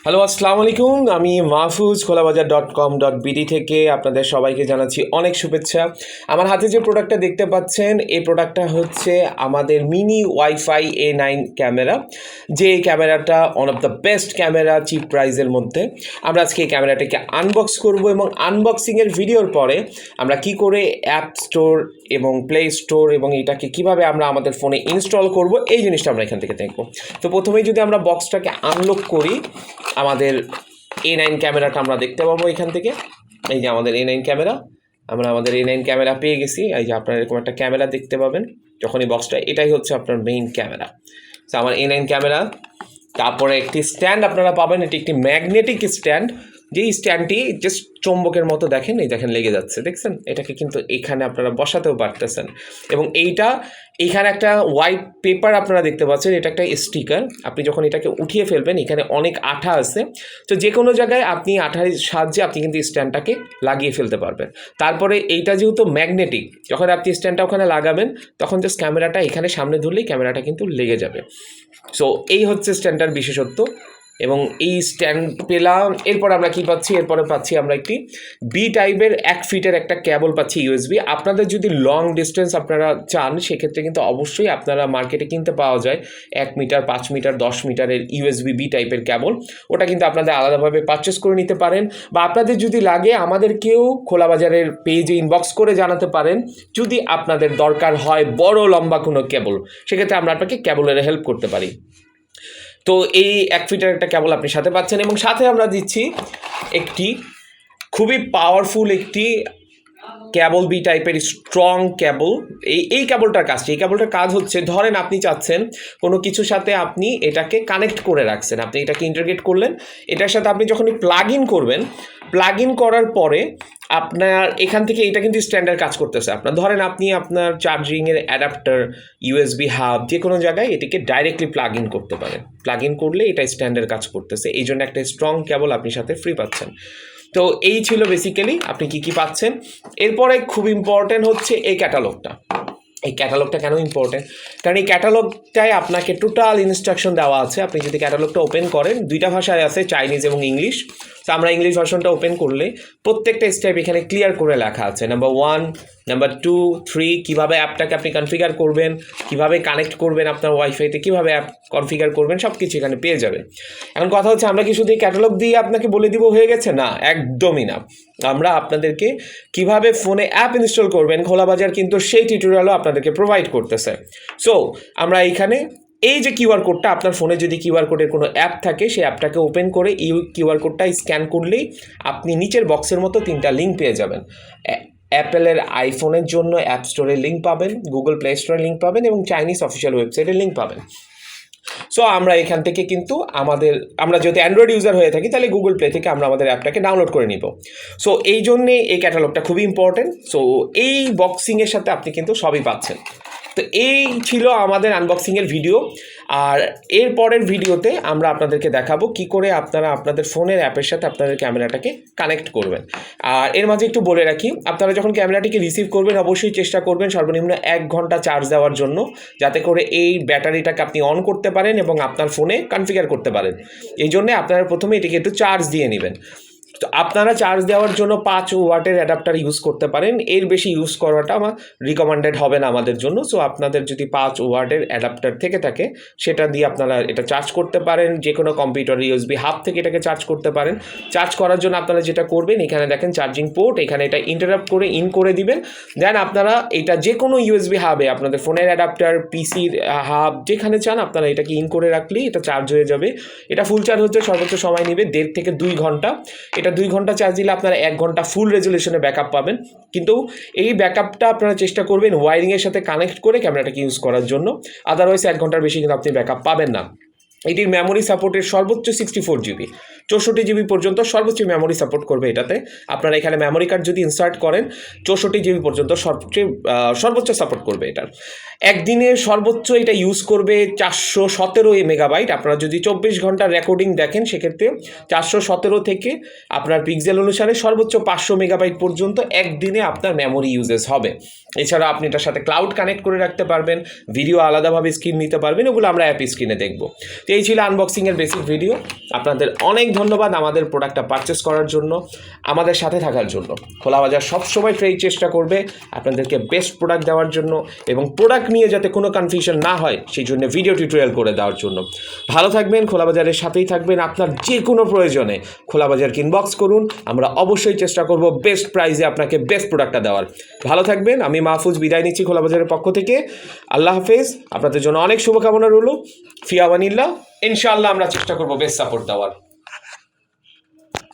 Hello, আসসালামু আলাইকুম। আমি মাহফুজ খোলাবাজার.com.bd থেকে আপনাদের সবাইকে জানাচ্ছি অনেক শুভেচ্ছা। আমার হাতে যে প্রোডাক্টটা দেখতে পাচ্ছেন, এই প্রোডাক্টটা হচ্ছে আমাদের মিনি ওয়াইফাই A9 ক্যামেরা, যে ক্যামেরাটা one of the best camera cheap প্রাইসের মধ্যে। আমরা আজকে এই ক্যামেরাটাকে আনবক্স করব এবং আনবক্সিংয়ের ভিডিওর পরে আমরা কি করে অ্যাপ স্টোর এবং প্লে স্টোর এবং এটাকে কিভাবে আমরা আমাদের ফোনে ইনস্টল করব, এই জিনিসটা আমরা এখান থেকে দেখব। তো প্রথমেই যদি আমরা বক্সটাকে আনলক করি, আমাদের A9 ক্যামেরাটা আমরা দেখতে পাবো এখান থেকে। এই যে আমাদের A9 ক্যামেরা, আমরা আমাদের A9 ক্যামেরা পেয়ে গেছি। এই যে আপনারা এরকম একটা ক্যামেরা দেখতে পাবেন যখন এই বক্সটা, এটাই হচ্ছে আপনার মেইন ক্যামেরা। তো আমার A9 ক্যামেরা, তারপরে একটি স্ট্যান্ড আপনারা পাবেন। এটি একটি ম্যাগনেটিক স্ট্যান্ড, যেই স্ট্যান্ডটি জাস্ট চুম্বকের মতো দেখেন, এই দেখেন লেগে যাচ্ছে, দেখছেন? এটাকে কিন্তু এখানে আপনারা বসাতেও পারতেছেন। এবং এইখানে একটা হোয়াইট পেপার আপনারা দেখতে পাচ্ছেন, এটা একটা স্টিকার। আপনি যখন এটাকে উঠিয়ে ফেলবেন, এখানে অনেক আঠা আছে, তো যে কোনো জায়গায় আপনি আঠার সাহায্যে আপনি কিন্তু স্ট্যান্ডটাকে লাগিয়ে ফেলতে পারবেন। তারপরে এইটা যেহেতু ম্যাগনেটিক, যখন আপনি স্ট্যান্ডটা ওখানে লাগাবেন, তখন জাস্ট ক্যামেরাটা এখানে সামনে ধরলেই ক্যামেরাটা কিন্তু লেগে যাবে। সো এই হচ্ছে স্ট্যান্ডটার বিশেষত্ব। এবং এই স্ট্যান্ড পেলাম, এরপর আমরা কি পাচ্ছি? এরপরে পাচ্ছি আমরা একটি বি টাইপের 1 ফিটের একটা কেবল পাচ্ছি ইউএসবি। আপনাদের যদি লং ডিস্টেন্স আপনারা চান, সেক্ষেত্রে কিন্তু অবশ্যই আপনারা মার্কেটে কিনতে পাওয়া যায় 1 মিটার, 5 মিটার, 10 মিটারের ইউএসবি বি টাইপের কেবল। ওটা কিন্তু আপনাদের আলাদাভাবে পারচেস করে নিতে পারেন, বা আপনাদের যদি লাগে আমাদেরকেও খোলাবাজারের পেজে ইনবক্স করে জানাতে পারেন যদি আপনাদের দরকার হয় বড় লম্বা কোনো কেবল। সেক্ষেত্রে আমরা আপনাকে কেবলের হেল্প করতে পারি। তো এই 1 ফিটের একটা কেবল আপনি সাথে পাচ্ছেন, এবং সাথে আমরা দিচ্ছি একটি খুবই পাওয়ারফুল একটি কেবল, বি টাইপের স্ট্রং কেবল। এই কেবলটার কাজ হচ্ছে, ধরেন আপনি চাচ্ছেন কোনো কিছুর সাথে আপনি এটাকে কানেক্ট করে রাখছেন, আপনি এটাকে ইন্টারগ্রেট করলেন, এটার সাথে আপনি যখনই প্লাগ ইন করবেন, প্লাগ ইন করার পরে আপনার এখান থেকে এটা কিন্তু স্ট্যান্ডার্ড কাজ করতেছে। ধরেন আপনি আপনার চার্জিংয়ের অ্যাডাপ্টার, ইউএসবি হাব, যে কোনো জায়গায় এটিকে ডাইরেক্টলি প্লাগ ইন করতে পারেন। প্লাগ ইন করলে এটা স্ট্যান্ডার্ড কাজ করতেছে, এই জন্য একটা স্ট্রং কেবল আপনি সাথে ফ্রি পাচ্ছেন। তো এই ছিল বেসিক্যালি আপনি কি পাচ্ছেন। এরপরে খুব ইম্পর্টেন্ট হচ্ছে এই ক্যাটালগটা। এই ক্যাটালগটা কেন ইম্পর্টেন্ট? কারণ এই ক্যাটালগটায় আপনাকে টোটাল ইনস্ট্রাকশন দেওয়া আছে। আপনি যদি ক্যাটালগটা ওপেন করেন, 2টা ভাষায় আছে, চাইনিজ এবং ইংলিশ। তো আমরা ইংলিশ ভার্সনটা ওপেন করলে প্রত্যেকটা স্টেপ এখানে ক্লিয়ার করে লেখা আছে। নাম্বার 1, নাম্বার 2, 3, কীভাবে অ্যাপটাকে আপনি কনফিগার করবেন, কীভাবে কানেক্ট করবেন আপনার ওয়াইফাইতে, কীভাবে অ্যাপ কনফিগার করবেন, সব কিছু এখানে পেয়ে যাবেন। এখন কথা হচ্ছে, আমরা কি শুধু এই ক্যাটালগ দিয়ে আপনাকে বলে দিব হয়ে গেছে? না, একদমই না। আমরা আপনাদেরকে কিভাবে ফোনে অ্যাপ ইনস্টল করবেন, খোলাবাজার কিন্তু সেই টিউটোরিয়ালও আপনাদেরকে প্রোভাইড করতেছে। সো আমরা এইখানে এই যে কিউআর কোডটা, আপনার ফোনে যদি কিউআর কোডের কোনো অ্যাপ থাকে, সেই অ্যাপটাকে ওপেন করে এই কিউআর কোডটা স্ক্যান করলেই আপনি নিচের বক্সের মতো 3টা লিঙ্ক পেয়ে যাবেন। অ্যাপেলের আইফোনের জন্য অ্যাপ স্টোরের লিঙ্ক পাবেন, গুগল প্লে স্টোরের লিঙ্ক পাবেন, এবং চাইনিজ অফিসিয়াল ওয়েবসাইটের লিঙ্ক পাবেন। সো আমরা এখান থেকে কিন্তু আমরা যদি অ্যান্ড্রয়েড ইউজার হয়ে থাকি, তাহলে গুগল প্লে থেকে আমরা আমাদের অ্যাপটাকে ডাউনলোড করে নিব। সো এই জন্যে এই ক্যাটালগটা খুবই ইম্পর্টেন্ট। সো এই বক্সিংয়ের সাথে আপনি কিন্তু সবই পাচ্ছেন। তো এই ছিল আমাদের আনবক্সিংয়ের ভিডিও। আর এর পরের ভিডিওতে আমরা আপনাদেরকে দেখাবো কি করে আপনারা আপনাদের ফোনের অ্যাপের সাথে আপনাদের ক্যামেরাটাকে কানেক্ট করবেন। আর এর মাঝে একটু বলে রাখি, আপনারা যখন ক্যামেরাটিকে রিসিভ করবেন, অবশ্যই চেষ্টা করবেন সর্বনিম্ন 1 ঘন্টা চার্জ দেওয়ার জন্য, যাতে করে এই ব্যাটারিটাকে আপনি অন করতে পারেন এবং আপনার ফোনে কনফিগার করতে পারেন। এই জন্যে আপনারা প্রথমে এটিকে একটু চার্জ দিয়ে নেবেন। তো আপনারা চার্জ দেওয়ার জন্য 5 ওয়াটের অ্যাডাপ্টার ইউজ করতে পারেন, এর বেশি ইউজ করাটা আমার রিকমেন্ডেড হবে না আমাদের জন্য। সো আপনাদের যদি 5 ওয়াটের অ্যাডাপ্টার থেকে থাকে, সেটা দিয়ে আপনারা এটা চার্জ করতে পারেন। যে কোনো কম্পিউটার ইউএসবি হাব থেকে এটাকে চার্জ করতে পারেন। চার্জ করার জন্য আপনারা যেটা করবেন, এখানে দেখেন চার্জিং পোর্ট, এখানে এটা ইন্টারাপ্ট করে ইন করে দিবেন। দেন আপনারা এটা যে কোনো ইউএসবি হাবে, আপনাদের ফোনের অ্যাডাপ্টার, পিসির হাব, যেখানে চান আপনারা এটাকে ইন করে রাখলেই এটা চার্জ হয়ে যাবে। এটা ফুল চার্জ হচ্ছে সর্বোচ্চ সময় নেবে 1.5 থেকে 2 ঘন্টা। এটা 2 ঘন্টা চার্জ দিলে আপনারা 1 ঘন্টা ফুল রেজুলেশনে ব্যাকআপ পাবেন। কিন্তু এই ব্যাকআপটা আপনারা চেষ্টা করবেন ওয়ারিংয়ের সাথে কানেক্ট করে ক্যামেরাটাকে ইউজ করার জন্য, আদারওয়াইজ 1 ঘন্টার বেশি কিন্তু আপনি ব্যাকআপ পাবেন না। এটির মেমোরি সাপোর্টের সর্বোচ্চ 64 GB। 64 GB পর্যন্ত সর্বোচ্চ মেমোরি সাপোর্ট করবে এটাতে। আপনারা এখানে মেমোরি কার্ড যদি ইনসার্ট করেন 64 GB পর্যন্ত সর্বোচ্চ সাপোর্ট করবে এটার। একদিনে সর্বোচ্চ এটা ইউজ করবে 417 মেগাবাইট। আপনারা যদি 24 ঘন্টার রেকর্ডিং দেখেন সেক্ষেত্রে 417 থেকে আপনার পিক্সেল অনুসারে সর্বোচ্চ 500 মেগাবাইট পর্যন্ত একদিনে আপনার মেমোরি ইউজেস হবে। এছাড়া আপনি এটার সাথে ক্লাউড কানেক্ট করে রাখতে পারবেন, ভিডিও আলাদাভাবে স্ক্রিন নিতে পারবেন, এগুলো আমরা অ্যাপ স্ক্রিনে দেখব। তো এই ছিল আনবক্সিংয়ের বেসিক ভিডিও। আপনাদের অনেক ধন্যবাদ আমাদের প্রোডাক্টটা পারচেস করার জন্য, আমাদের সাথে থাকার জন্য। খোলা বাজার সবসময় ট্রাই চেষ্টা করবে আপনাদেরকে বেস্ট প্রোডাক্ট দেওয়ার জন্য এবং প্রোডাক্ট নিয়ে যাতে কোনো কনফিউশন না হয় সেই জন্য ভিডিও টিউটোরিয়াল করে দেওয়ার জন্য। ভালো থাকবেন, খোলা বাজারের সাথেই থাকবেন। আপনার যে কোনো প্রয়োজনে খোলা বাজারকে ইনবক্স করুন, আমরা অবশ্যই চেষ্টা করব বেস্ট প্রাইসে আপনাকে বেস্ট প্রোডাক্টটা দেওয়ার। ভালো থাকবেন, আমি মাহফুজ বিদায় নিচ্ছি খোলা বাজারের পক্ষ থেকে। আল্লাহ হাফেজ, আপনাদের জন্য অনেক শুভকামনা রইল। ফি আমানিল্লাহ। ইনশাআল্লাহ আমরা চেষ্টা করব বেস্ট সাপোর্ট দেওয়ার।